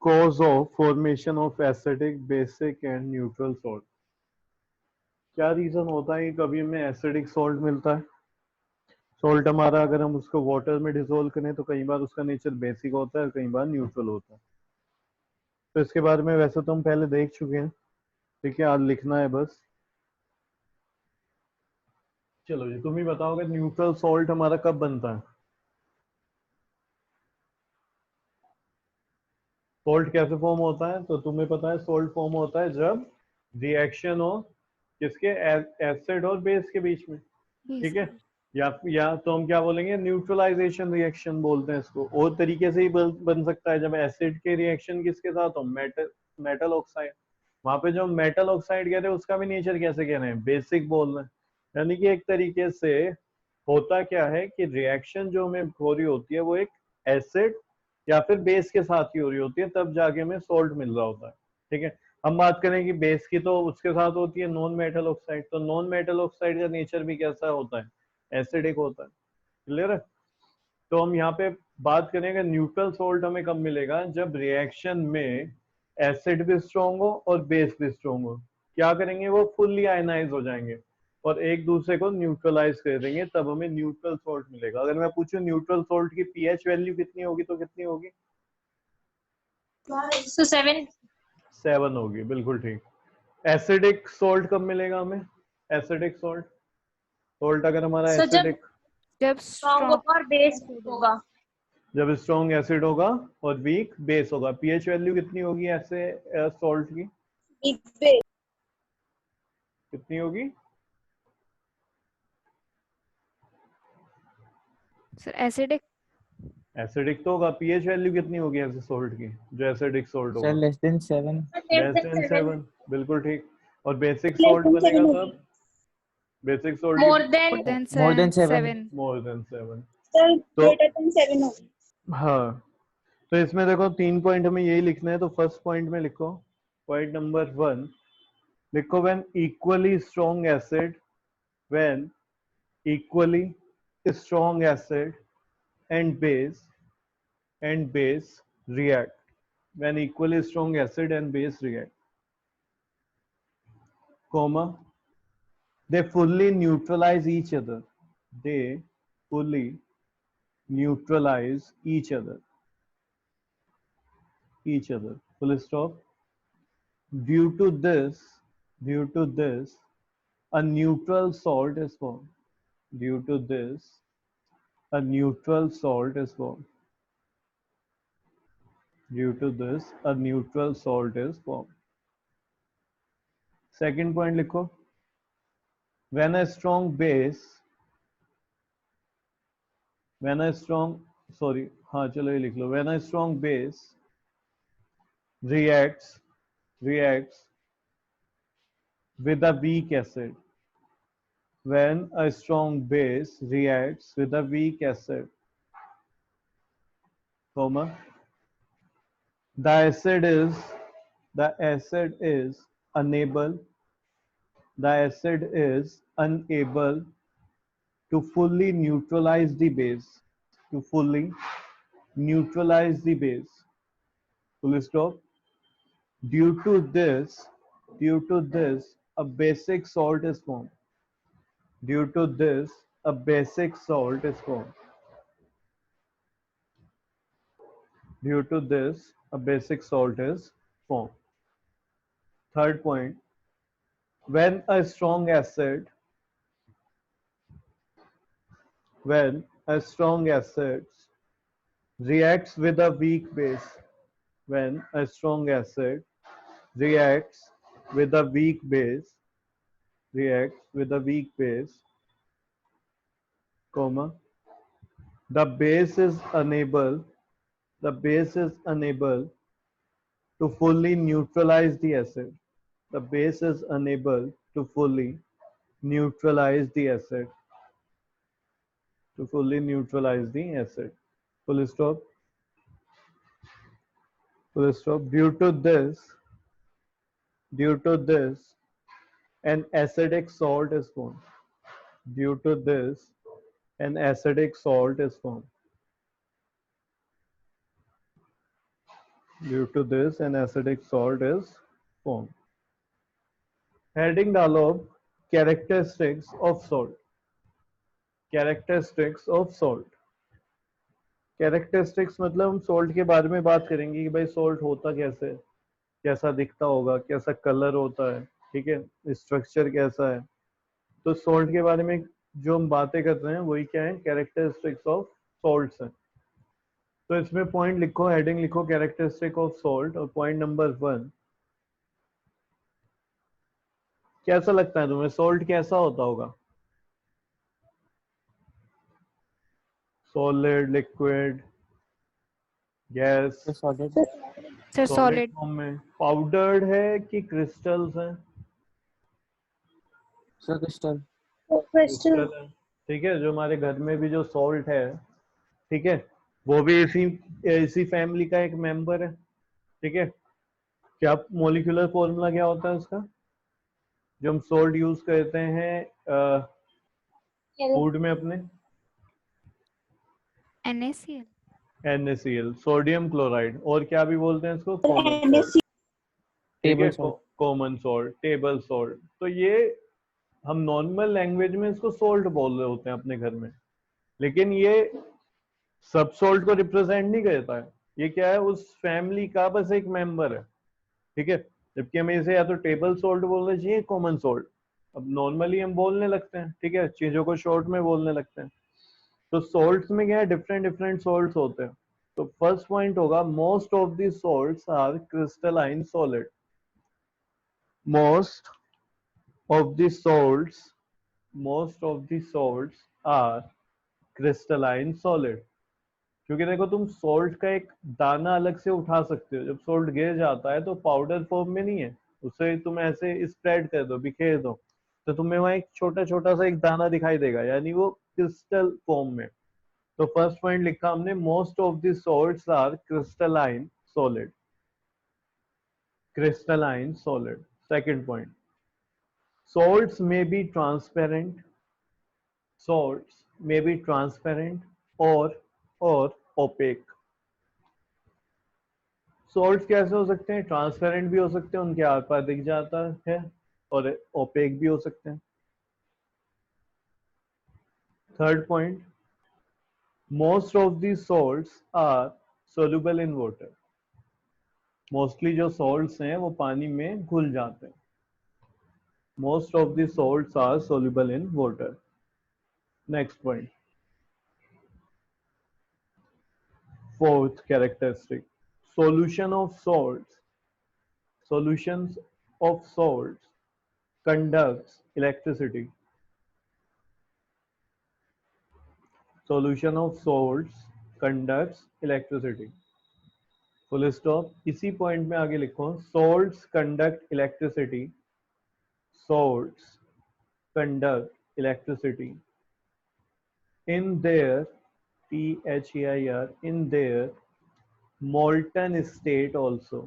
cause of formation of acidic, basic and neutral salt. क्या reason होता है कि कभी हमें एसिडिक सॉल्ट मिलता है? सॉल्ट हमारा अगर हम उसको वाटर में डिसोल्व करें तो कई बार उसका नेचर बेसिक होता है, कई बार न्यूट्रल होता है। तो इसके बारे में वैसे तो हम पहले देख चुके हैं, ठीक है, आज लिखना है बस। चलो जी, तुम ही बताओगे न्यूट्रल सॉल्ट हमारा कब बनता है? सॉल्ट कैसे फॉर्म होता है? तो तुम्हें पता है सॉल्ट फॉर्म होता है जब रिएक्शन हो किसके, एसिड और बेस के बीच में, ठीक है। या तो हम क्या बोलेंगे, न्यूट्रलाइजेशन रिएक्शन बोलते हैं इसको। और तरीके से ही बन सकता है जब एसिड के रिएक्शन किसके साथ हो, मेटल मेटल ऑक्साइड। वहां पे जो मेटल ऑक्साइड कह रहे हैं उसका भी नेचर कैसे कह रहे हैं, बेसिक बोल रहे हैं। यानी कि एक तरीके से होता क्या है कि रिएक्शन जो हमें हो रही होती है वो एक एसिड या फिर बेस के साथ ही हो रही होती है, तब जाके हमें सॉल्ट मिल रहा होता है, ठीक है। हम बात करें कि बेस की, तो उसके साथ होती है नॉन मेटल ऑक्साइड। तो नॉन मेटल ऑक्साइड का नेचर भी कैसा होता है, एसिडिक होता है। क्लियर है? तो हम यहाँ पे बात करेंगे न्यूट्रल सॉल्ट हमें कब मिलेगा, जब रिएक्शन में एसिड भी स्ट्रॉन्ग हो और बेस भी स्ट्रॉन्ग हो। क्या करेंगे, वो फुल्ली आयनाइज हो जाएंगे और एक दूसरे को न्यूट्रलाइज कर देंगे, तब हमें न्यूट्रल सॉल्ट मिलेगा। अगर मैं पूछूं न्यूट्रल सॉल्ट की पीएच वैल्यू कितनी होगी तो कितनी होगी? So 7. 7 होगी, बिल्कुल ठीक। एसिडिक सॉल्ट कब मिलेगा हमें? एसिडिक सॉल्ट, सॉल्ट अगर हमारा So जब एसिडिक, जब स्ट्रॉन्ग स्ट्रॉन्ग और बेस होगा। जब स्ट्रॉन्ग एसिड होगा और वीक बेस होगा। पीएच वैल्यू कितनी होगी ऐसे सॉल्ट की, कितनी होगी? सर एसिडिक एसिडिक तो होगा, पीएच वैल्यू कितनी होगी ऐसे सॉल्ट की जो एसिडिक सॉल्ट सर होगा? Less than 7। लेस देन 7, बिल्कुल ठीक। और बेसिक सॉल्ट बनेगा तब, बेसिक सॉल्ट मोर की than more than 7। 7 more than 7। Sir तो ग्रेटर देन 7 होगी। हाँ, तो इसमें देखो 3 पॉइंट हमें यही लिखना है। तो फर्स्ट पॉइंट में लिखो, पॉइंट नंबर 1 लिखो, when equally strong acid, when equally strong acid and base react, when equally strong acid and base react, comma, they fully neutralize each other, they fully neutralize each other, full stop. Due to this a neutral salt is formed. Due to this a neutral salt is formed. Due to this a neutral salt is formed. Second point लिखो, when a strong base, when a strong, sorry, हाँ चलो ये लिख लो, when a strong base reacts with a weak acid, when a strong base reacts with a weak acid, comma, the acid is unable, the acid is unable to fully neutralize the base, to fully neutralize the base, full stop. Due to this, a basic salt is formed. Due to this, a basic salt is formed. Due to this, a basic salt is formed. Third point, when a strong acid, when a strong acid reacts with a weak base, when a strong acid reacts with a weak base, reacts with a weak base, comma, the base is unable, the base is unable to fully neutralize the acid. The base is unable to fully neutralize the acid. To fully neutralize the acid. Full stop. Full stop. Due to this, an acidic salt is formed. Due to this, an acidic salt is formed. Due to this an acidic salt is form. Heading डालो characteristics of salt. Characteristics of salt, characteristics मतलब हम salt के बारे में बात करेंगे कि भाई सॉल्ट होता कैसे, कैसा दिखता होगा, कैसा कलर होता है, ठीक है, स्ट्रक्चर कैसा है। तो सॉल्ट के बारे में जो हम बातें कर रहे हैं वही क्या है, कैरेक्टरिस्टिक्स ऑफ सॉल्ट्स हैं। तो इसमें पॉइंट लिखो, हेडिंग लिखो कैरेक्टरिस्टिक ऑफ सॉल्ट, और पॉइंट नंबर 1, कैसा लगता है तुम्हें सॉल्ट कैसा होता होगा? Solid, liquid, gas? Solid. Sir solid solid. Form में। पाउडर्ड है कि क्रिस्टल्स हैं? Sir crystal. क्रिस्टल। क्रिस्टल है, ठीक है। जो हमारे घर में भी जो सॉल्ट है, ठीक है, वो भी इसी इसी फैमिली का एक मेंबर है, ठीक है। क्या मॉलिक्यूलर फॉर्मूला क्या होता है उसका, जो हम सॉल्ट यूज करते हैं फूड में अपने? NaCl। NaCl, सोडियम क्लोराइड, और क्या भी बोलते हैं इसको, कॉमन सॉल्ट, ठीक है, table salt. Common salt, table salt. तो ये हम नॉर्मल लैंग्वेज में इसको सॉल्ट बोल रहे होते हैं अपने घर में, लेकिन ये सब सॉल्ट को रिप्रेजेंट नहीं करता है। ये क्या है, उस फैमिली का बस एक मेंबर है, ठीक है। जबकि हमें इसे या तो टेबल सॉल्ट बोलना चाहिए, कॉमन सॉल्ट। अब नॉर्मली हम बोलने लगते हैं, ठीक है, चीजों को शॉर्ट में बोलने लगते हैं। तो सॉल्ट्स में क्या है, डिफरेंट डिफरेंट सॉल्ट्स होते हैं। तो फर्स्ट पॉइंट होगा, most of the salts are crystalline solid. Most of the salts, most of the salts are crystalline solid. क्योंकि देखो, तुम सॉल्ट का एक दाना अलग से उठा सकते हो, जब सॉल्ट गिर जाता है तो पाउडर फॉर्म में नहीं है, उसे तुम ऐसे स्प्रेड कर दो, बिखेर दो, तो तुम्हें वहां एक छोटा छोटा सा एक दाना दिखाई देगा, यानी वो क्रिस्टल फॉर्म में। तो फर्स्ट पॉइंट लिखा हमने, most of the salts are crystalline solid, crystalline solid. Second point, salts may be transparent, salts may be transparent or opaque। Salts कैसे हो सकते हैं, ट्रांसपेरेंट भी हो सकते हैं, उनके आर पार दिख जाता है, और ओपेक भी हो सकते हैं। Third point, most of the salts are soluble in water. Mostly जो सॉल्ट्स हैं वो पानी में घुल जाते हैं। Most of the salts are soluble in water. Next point, fourth characteristic, solution of salts, solutions of salts conducts electricity। Solution of salts conducts electricity। Full stop. इसी point में आगे लिखो, salts conduct electricity, salts conduct electricity in their, THEIR, in their molten state also,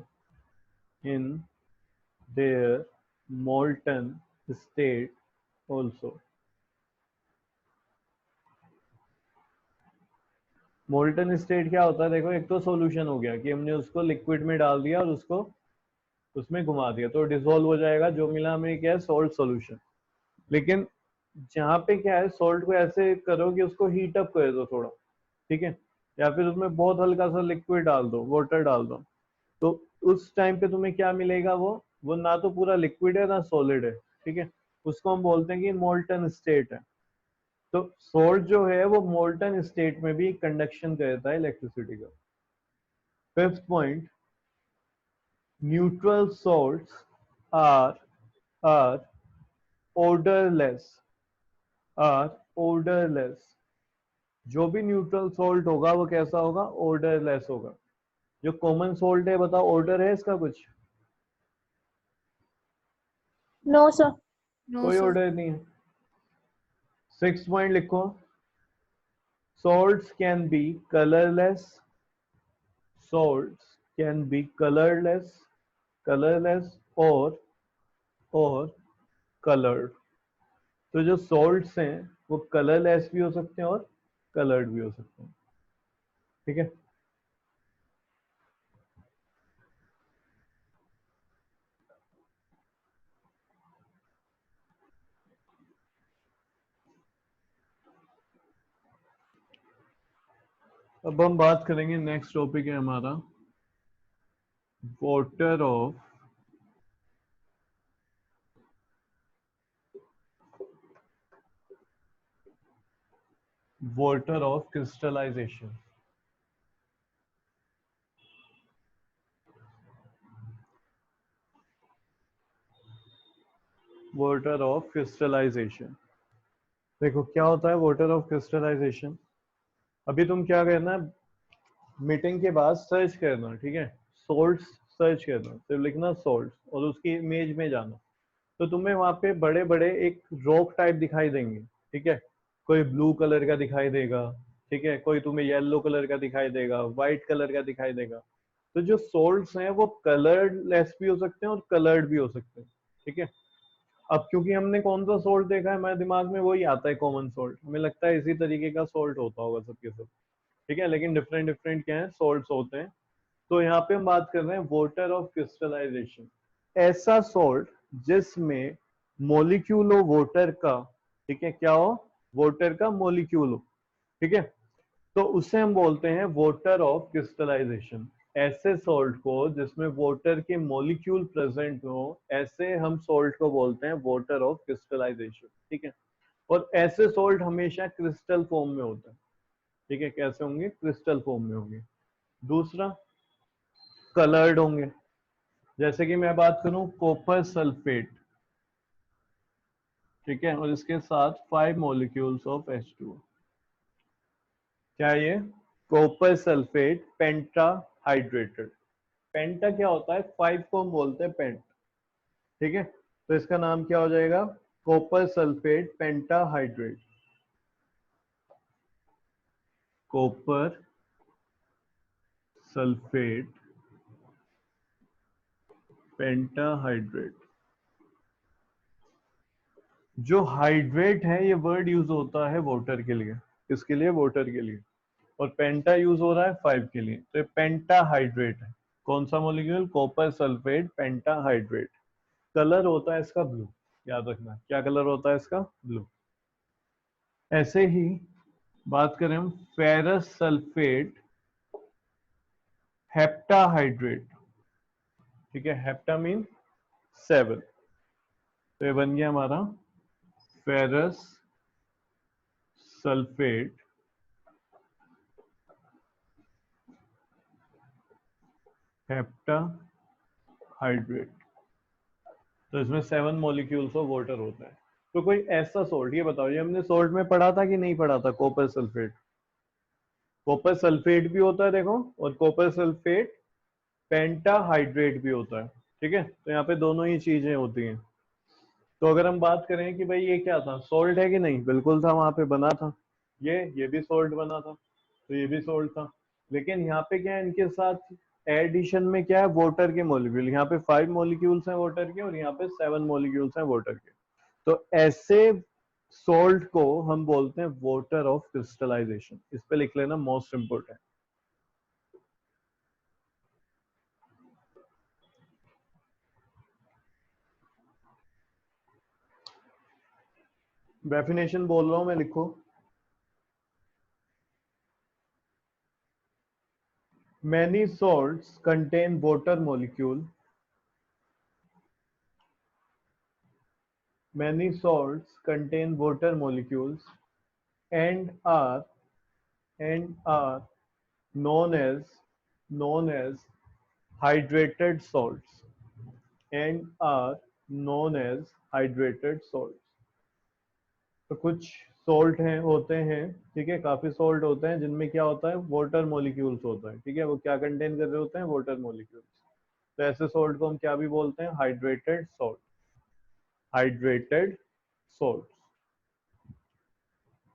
in their molten state also। Molten state क्या होता है, देखो, एक तो सॉल्यूशन हो गया कि हमने उसको लिक्विड में डाल दिया और उसको उसमें घुमा दिया तो डिसॉल्व हो जाएगा, जो मिला हमें क्या है, सॉल्ट सॉल्यूशन। लेकिन जहाँ पे क्या है, सॉल्ट को ऐसे करो कि उसको हीट अप कर दो थोड़ा, ठीक है, या फिर उसमें बहुत हल्का सा लिक्विड डाल दो, वाटर डाल दो, तो उस टाइम पे तुम्हें क्या मिलेगा, वो ना तो पूरा लिक्विड है ना सॉलिड है, ठीक है। उसको हम बोलते हैं कि मोल्टन स्टेट है। तो सॉल्ट जो है वो मोल्टन स्टेट में भी कंडक्शन करता है इलेक्ट्रिसिटी का। Fifth point, neutral salts are are odorless, are odorless। जो भी न्यूट्रल सॉल्ट होगा वो कैसा होगा, odorless होगा। जो कॉमन सॉल्ट है, बताओ ऑर्डर है इसका कुछ? No sir. नो कोई सर। ऑर्डर नहीं है। सिक्स पॉइंट लिखो, salts can be colorless, salts can be colorless or colored। तो जो salts हैं वो कलरलेस भी हो सकते हैं और कलर्ड भी हो सकते हैं, ठीक है। अब हम बात करेंगे, नेक्स्ट टॉपिक है हमारा water of crystallization. Water of crystallization, देखो क्या होता है वाटर ऑफ क्रिस्टलाइजेशन। अभी तुम क्या करना, मीटिंग के बाद सर्च करना, ठीक है, सोल्ट्स सर्च करना, सिर्फ लिखना सोल्ट्स और उसकी इमेज में जाना, तो तुम्हें वहां पे बड़े बड़े एक रॉक टाइप दिखाई देंगे, ठीक है। कोई ब्लू कलर का दिखाई देगा, ठीक है, कोई तुम्हें येलो कलर का दिखाई देगा, व्हाइट कलर का दिखाई देगा। तो जो सोल्ट्स हैं वो कलर्ड लेस भी हो सकते हैं और कलर्ड भी हो सकते हैं, ठीक है। अब क्योंकि हमने कौन सा सोल्ट देखा है, हमारे दिमाग में वही आता है कॉमन सोल्ट, हमें लगता है इसी तरीके का सोल्ट होता होगा सबके सब, ठीक है, लेकिन डिफरेंट डिफरेंट क्या है सोल्ट्स होते हैं। तो यहाँ पे हम बात कर रहे हैं वाटर ऑफ क्रिस्टलाइजेशन, ऐसा सोल्ट जिसमें मोलिक्यूल हो वाटर का, ठीक है, क्या हो, वाटर का मोलिक्यूल हो, ठीक है, तो उसे हम बोलते हैं वाटर ऑफ क्रिस्टलाइजेशन। ऐसे सॉल्ट को जिसमें वाटर के मॉलिक्यूल प्रेजेंट हो, ऐसे हम सॉल्ट को बोलते हैं वाटर ऑफ क्रिस्टलाइजेशन, ठीक है। और ऐसे सॉल्ट हमेशा क्रिस्टल फॉर्म में होते हैं, ठीक है, कैसे होंगे, क्रिस्टल फॉर्म में होंगे। दूसरा, कलर्ड होंगे, जैसे कि मैं बात करूं कॉपर सल्फेट, ठीक है, और इसके साथ 5 मॉलिक्यूल्स ऑफ H2O, क्या ये, कॉपर सल्फेट पेंटा हाइड्रेटेड। पेंटा क्या होता है, 5 को हम बोलते हैं पेंट, ठीक है, तो इसका नाम क्या हो जाएगा, copper sulphate pentahydrate. Copper sulphate pentahydrate. जो हाइड्रेट है ये वर्ड यूज होता है वाटर के लिए, किसके लिए, वाटर के लिए, और पेंटा यूज हो रहा है 5 के लिए, तो ये पेंटाहाइड्रेट है। कौन सा molecule, copper sulphate pentahydrate. Colour होता है इसका ब्लू, याद रखना, क्या कलर होता है इसका, ब्लू। ऐसे ही बात करें हम फेरस सल्फेट हेप्टाहाइड्रेट, ठीक है, हेप्टा मीन 7, तो ये बन गया हमारा फेरस सल्फेट हेप्टाहाइड्रेट। तो इसमें 7 मॉलिक्यूल्स ऑफ वाटर होता है। तो कोई ऐसा सोल्ट, ये बताओ, ये हमने सोल्ट में पढ़ा था कि नहीं पढ़ा था, कॉपर सल्फेट। कॉपर सल्फेट भी होता है देखो, और कॉपर सल्फेट पेंटाहाइड्रेट भी होता है, ठीक है, तो यहाँ पे दोनों ही चीजें होती हैं। तो अगर हम बात करें कि भाई ये क्या था, सोल्ट है कि नहीं, बिल्कुल था, वहां पे बना था, ये भी सोल्ट बना था, तो ये भी सोल्ट था। लेकिन यहाँ पे क्या है, इनके साथ एडिशन में क्या है, वाटर के मॉलिक्यूल, यहाँ पे 5 मॉलिक्यूल्स हैं वाटर के और यहाँ पे 7 मॉलिक्यूल्स हैं वाटर के। तो ऐसे सोल्ट को हम बोलते हैं वाटर ऑफ क्रिस्टलाइजेशन, इस पे लिख लेना, मोस्ट इंपोर्टेंट। डेफिनेशन बोल रहा हूं मैं, लिखो। Many salts contain water molecule. Many salts contain water molecules and are and are known as hydrated salts and are known as hydrated salts. तो कुछ सॉल्ट हैं, होते हैं, ठीक है, काफी सॉल्ट होते हैं जिनमें क्या होता है, वाटर मॉलिक्यूल्स होता है, ठीक है, वो क्या कंटेन कर रहे होते हैं, वाटर मॉलिक्यूल्स। तो ऐसे सॉल्ट को हम क्या भी बोलते हैं, hydrated salt, hydrated salt,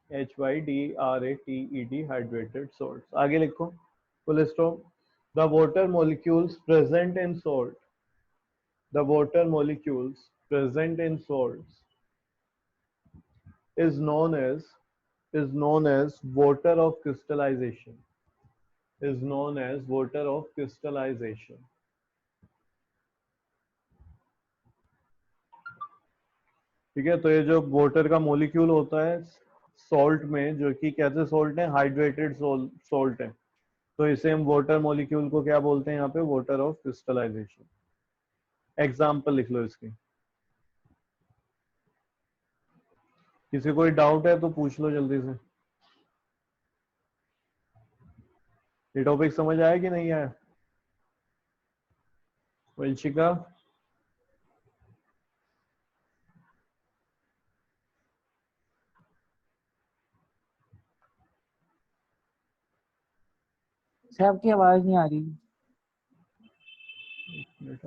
HYDRATED, hydrated salt. आगे लिखो, full stop. The water molecules present in salt, the water molecules present in salts is known as is known as water of crystallization, is known as water of crystallization। ठीक है, तो ये जो water का molecule होता है, salt में, जो कि कैसे सॉल्ट है, हाइड्रेटेड सॉल्ट है, तो इसे हम वाटर मॉलिक्यूल को क्या बोलते हैं यहाँ पे, वाटर ऑफ क्रिस्टलाइजेशन। एग्जाम्पल लिख लो इसकी। किसी कोई डाउट है तो पूछ लो जल्दी से। ये टॉपिक समझ आया कि नहीं आया? वंशिका, सर आपकी आवाज नहीं आ रही।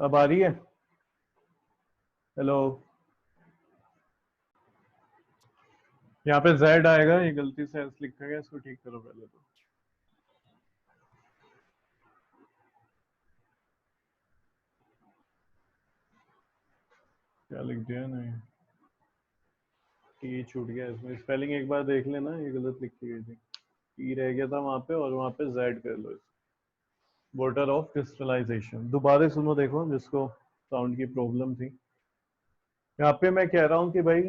अब आ रही है? हेलो, यहाँ पे जेड आएगा, ये गलती से एस लिखा गया, इसको ठीक करो पहले तो। क्या लिख दिया? नहीं, टी छूट गया इसमें, स्पेलिंग एक बार देख लेना, ये गलत लिखी गई थी, टी रह गया था वहां पे, और वहां पे जेड कर लो, वाटर ऑफ क्रिस्टलाइजेशन। दोबारा सुनो, देखो जिसको साउंड की प्रॉब्लम थी। यहाँ पे मैं कह रहा हूँ कि भाई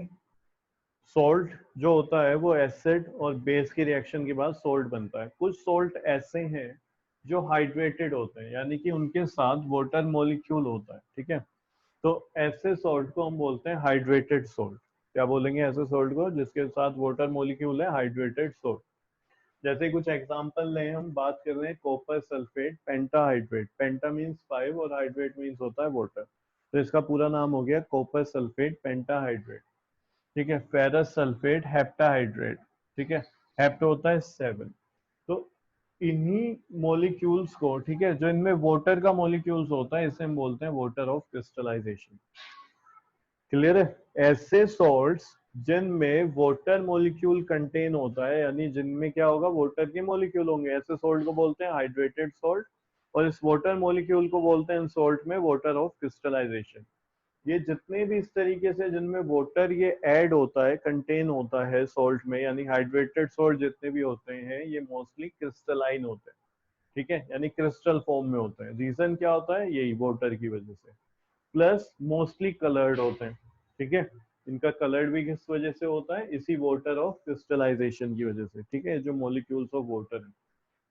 सॉल्ट जो होता है वो एसिड और बेस की रिएक्शन के बाद सॉल्ट बनता है। कुछ सॉल्ट ऐसे हैं जो हाइड्रेटेड होते हैं, यानी कि उनके साथ वाटर मॉलिक्यूल होता है, ठीक है, तो ऐसे सॉल्ट को हम बोलते हैं हाइड्रेटेड सॉल्ट। क्या बोलेंगे ऐसे सॉल्ट को जिसके साथ वाटर मॉलिक्यूल है? Hydrated salt. जैसे कुछ एग्जांपल लें, हम बात कर रहे हैं कॉपर सल्फेट पेंटाहाइड्रेट, पेंटा मींस 5 और हाइड्रेट मींस होता है वाटर, तो इसका पूरा नाम हो गया कॉपर सल्फेट पेंटाहाइड्रेट, ठीक है। फेरस सल्फेट हेप्टाहाइड्रेट, ठीक है, हेप्ट होता है 7। तो इन्हीं मॉलिक्यूल्स को, ठीक है, जो इनमें वाटर का मॉलिक्यूल्स होता है, इसे हम बोलते हैं वाटर ऑफ क्रिस्टलाइजेशन। क्लियर है? ऐसे सॉल्ट्स जिनमें वाटर मॉलिक्यूल कंटेन होता है, यानी जिनमें क्या होगा, वाटर के मॉलिक्यूल होंगे, ऐसे सॉल्ट को बोलते हैं हाइड्रेटेड सॉल्ट, और इस वाटर मॉलिक्यूल को बोलते हैं सॉल्ट में वाटर ऑफ क्रिस्टलाइजेशन। ये जितने भी इस तरीके से जिनमें वाटर ये ऐड होता है, कंटेन होता है सॉल्ट में, यानी हाइड्रेटेड सॉल्ट जितने भी होते हैं, ये मोस्टली क्रिस्टलाइन होते हैं, ठीक है, यानी क्रिस्टल फॉर्म में होते हैं। रीजन क्या होता है? यही वाटर की वजह से। प्लस मोस्टली कलर्ड होते हैं, ठीक है, इनका कलर्ड भी किस वजह से होता है? इसी वाटर ऑफ क्रिस्टलाइजेशन की वजह से, ठीक है, जो मॉलिक्यूल्स ऑफ वाटर है।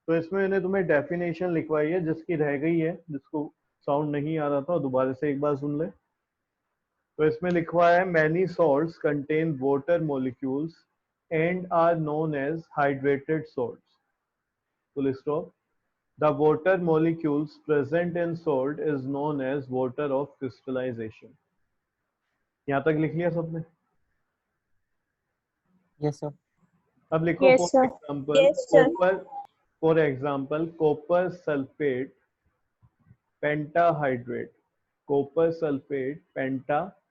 तो इसमें मैंने तुम्हें डेफिनेशन लिखवाई है, जिसकी रह गई है, जिसको साउंड नहीं आ रहा था, दोबारा से एक बार सुन ले। तो इसमें लिखवा है many salts contain water molecules and are known as hydrated salts. Full stop. The water molecules present in salt is known as water of crystallization. यहाँ तक लिख लिया सबने? Yes sir. अब लिखो Yes, for sir. Example copper, for example copper sulphate pentahydrate, copper sulphate pentahydrate,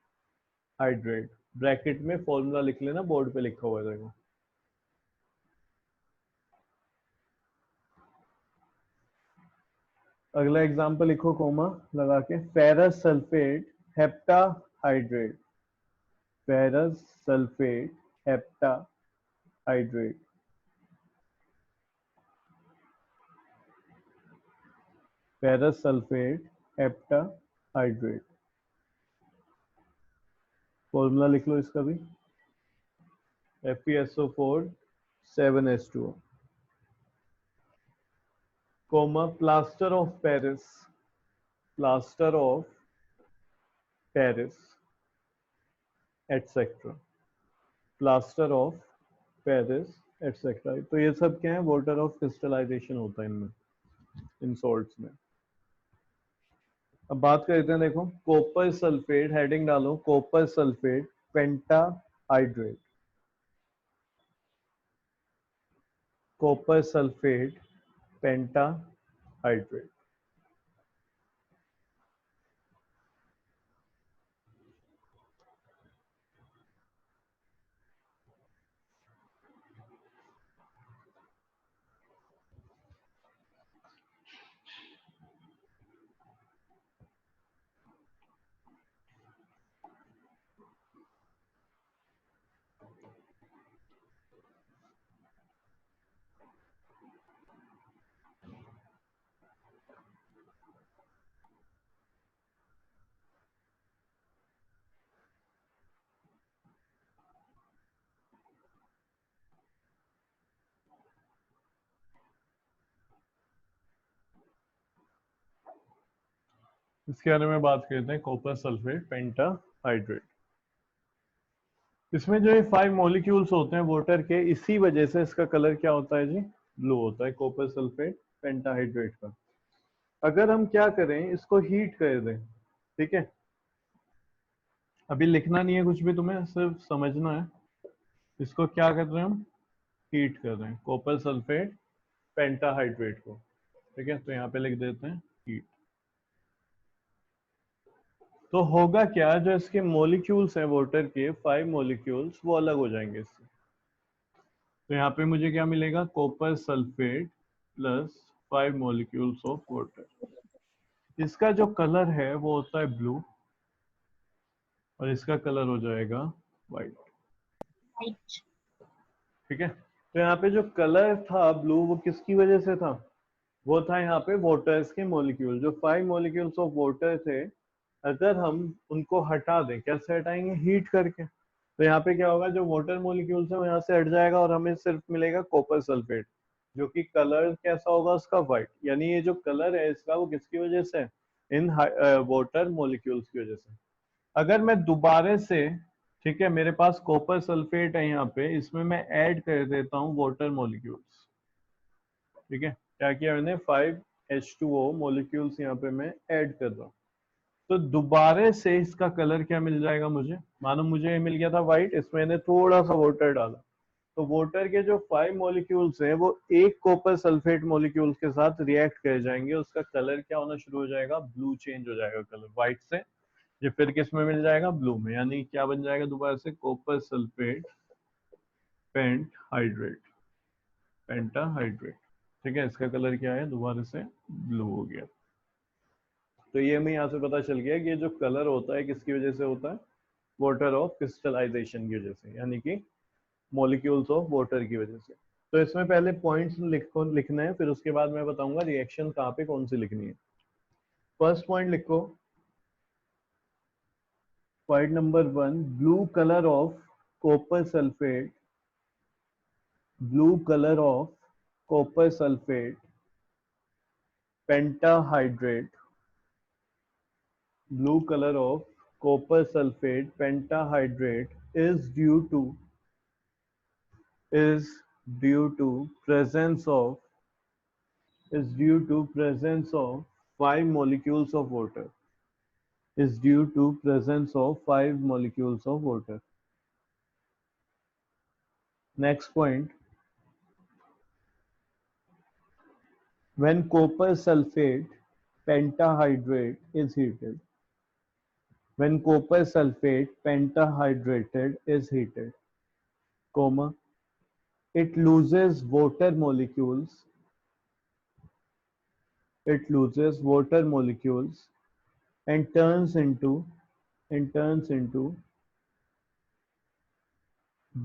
bracket में formula लिख लेना, बोर्ड पे लिखा हुआ है देखो। अगला एग्जांपल लिखो कोमा लगा के, ferrous sulphate heptahydrate, ferrous sulphate heptahydrate, ferrous sulphate heptahydrate, formula लिख लो इसका भी, FeSO4 7H2O, comma plaster of Paris, plaster of Paris etcetera, plaster of Paris etcetera. तो ये सब क्या है? वाटर ऑफ क्रिस्टलाइजेशन होता है इनमें, इन सॉल्ट्स में। अब बात करते हैं, देखो कॉपर सल्फेट, हेडिंग डालो copper sulphate pentahydrate, copper sulphate pentahydrate. इसके बारे में बात करते हैं, कॉपर सल्फेट पेंटाहाइड्रेट। इसमें जो ये 5 मॉलिक्यूल्स होते हैं वाटर के, इसी वजह से इसका कलर क्या होता है जी, ब्लू होता है, कॉपर सल्फेट पेंटाहाइड्रेट का। अगर हम क्या करें, इसको हीट कर दें, ठीक है, अभी लिखना नहीं है कुछ भी, तुम्हें सिर्फ समझना है। इसको क्या कर रहे हैं हम, हीट कर रहे हैं कॉपर सल्फेट पेंटाहाइड्रेट को, ठीक है, तो यहाँ पे लिख देते हैं हीट। तो होगा क्या, जो इसके मॉलिक्यूल्स हैं वाटर के 5 मॉलिक्यूल्स, वो अलग हो जाएंगे इससे। तो यहाँ पे मुझे क्या मिलेगा, copper sulphate plus 5 molecules of water. इसका जो कलर है वो होता है ब्लू, और इसका कलर हो जाएगा व्हाइट, ठीक है। तो यहाँ पे जो कलर था ब्लू, वो किसकी वजह से था, वो था यहाँ पे वाटर्स के मॉलिक्यूल, जो 5 मॉलिक्यूल्स ऑफ वाटर थे। अगर हम उनको हटा दें, कैसे हटाएंगे, हीट करके, तो यहाँ पे क्या होगा, जो वाटर मॉलिक्यूल्स है वो यहाँ से हट जाएगा और हमें सिर्फ मिलेगा कॉपर सल्फेट, जो कि कलर कैसा होगा उसका, व्हाइट। यानी ये जो कलर है इसका, वो किसकी वजह से, इन वाटर मॉलिक्यूल्स की वजह से। अगर मैं दोबारा से, ठीक है, मेरे पास कॉपर सल्फेट है यहाँ पे, इसमें मैं ऐड कर देता हूँ वाटर मॉलिक्यूल्स, ठीक है, क्या किया मैंने, 5H2O मॉलिक्यूल्स यहाँ पे मैं ऐड कर रहा हूँ। तो दोबारा से इसका कलर क्या मिल जाएगा मुझे, मानो मुझे मिल गया था व्हाइट, इसमें मैंने थोड़ा सा वाटर डाला, तो वाटर के जो 5 मॉलिक्यूल्स हैं वो एक कॉपर सल्फेट मॉलिक्यूल्स के साथ रिएक्ट कर जाएंगे, उसका कलर क्या होना शुरू हो जाएगा, ब्लू चेंज हो जाएगा कलर, व्हाइट से ये फिर किस में मिल जाएगा, ब्लू में। यानी क्या बन जाएगा दोबारा से, copper sulphate pentahydrate, pentahydrate, ठीक है, इसका कलर क्या है, दोबारा से ब्लू हो गया। तो ये हमें यहाँ से पता चल गया कि ये जो कलर होता है किसकी वजह से होता है, वाटर ऑफ क्रिस्टलाइजेशन की वजह से, यानी कि मॉलिक्यूल्स ऑफ वाटर की वजह से। तो इसमें पहले पॉइंट्स लिखना है, फिर उसके बाद मैं बताऊंगा रिएक्शन कहाँ पे कौन सी लिखनी है। फर्स्ट पॉइंट लिखो, point number 1, blue colour of copper sulphate, blue color of copper sulfate pentahydrate, blue color of copper sulfate pentahydrate is due to presence of five molecules of water, is due to presence of 5 molecules of water. Next point, when copper sulfate pentahydrate is heated, when copper sulfate pentahydrated is heated, comma, it loses water molecules, and turns into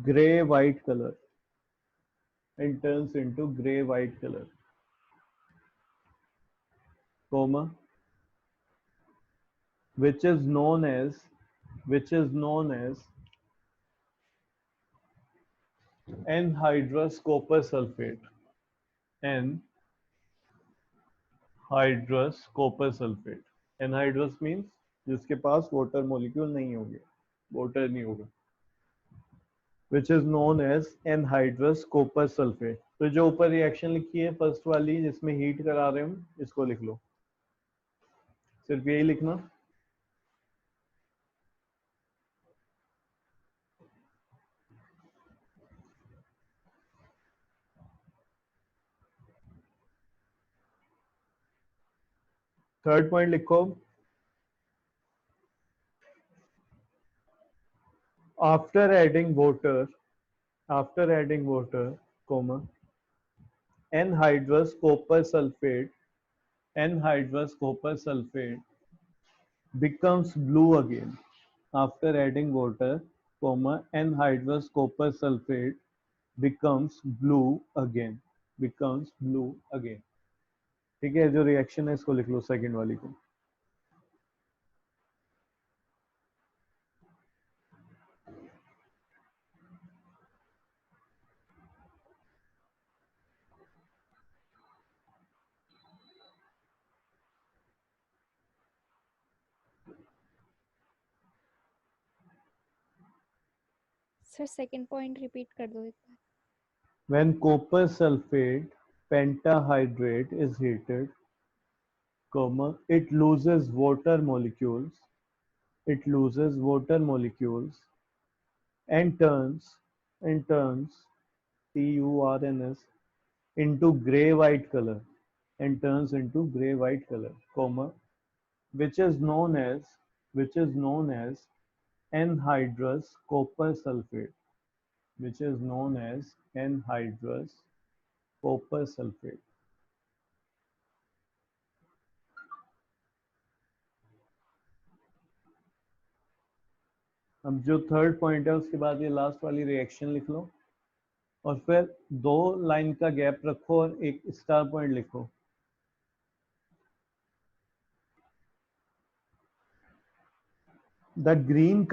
gray white color, comma, which is known as anhydrous copper sulfate, anhydrous copper sulfate। anhydrous means जिसके पास water molecule नहीं होंगे, water नहीं होगा, which is known as anhydrous copper sulfate। तो जो ऊपर reaction लिखी है फर्स्ट वाली, जिसमें हीट करा रहे हम, इसको लिख लो, सिर्फ यही लिखना। थर्ड पॉइंट लिखो, after adding water, comma, anhydrous copper sulfate becomes blue again. After adding water, comma, anhydrous copper sulfate becomes blue again, ठीक है। जो रिएक्शन है इसको लिख लो, सेकंड वाली को। सर सेकंड पॉइंट रिपीट कर दो एक बार. When copper sulfate pentahydrate is heated, comma, it loses water molecules. It loses water molecules and turns TURNS into gray-white color and turns into gray-white color, comma, which is known as anhydrous copper sulfate, which is known as anhydrous copper sulfate. अब जो third point है उसके बाद ये last वाली reaction लिख लो और फिर 2 लाइन का गैप रखो और एक स्टार पॉइंट लिखो. The green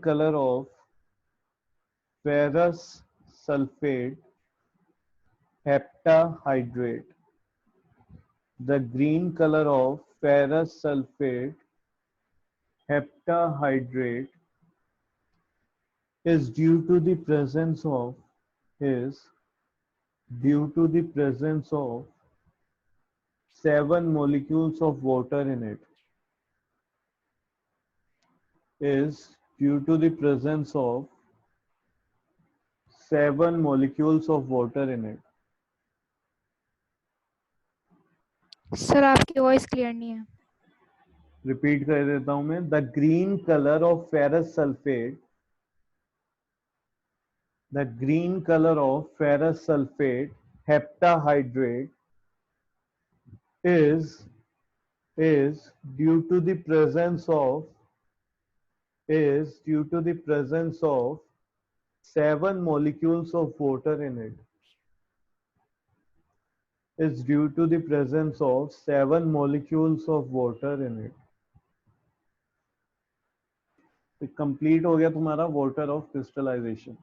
color of ferrous sulfate heptahydrate. The green color of ferrous sulfate heptahydrate is due to the presence of 7 molecules of water in it. Is due to the presence of 7 molecules of water in it. Sir आपकी voice clear नहीं है. Repeat कर देता हूं मैं. The green color of ferrous sulfate, the green color of ferrous sulfate heptahydrate is due to the presence of 7 molecules of water in it. Is due to the presence of 7 molecules of water in it. Complete हो गया तुम्हारा water of crystallisation.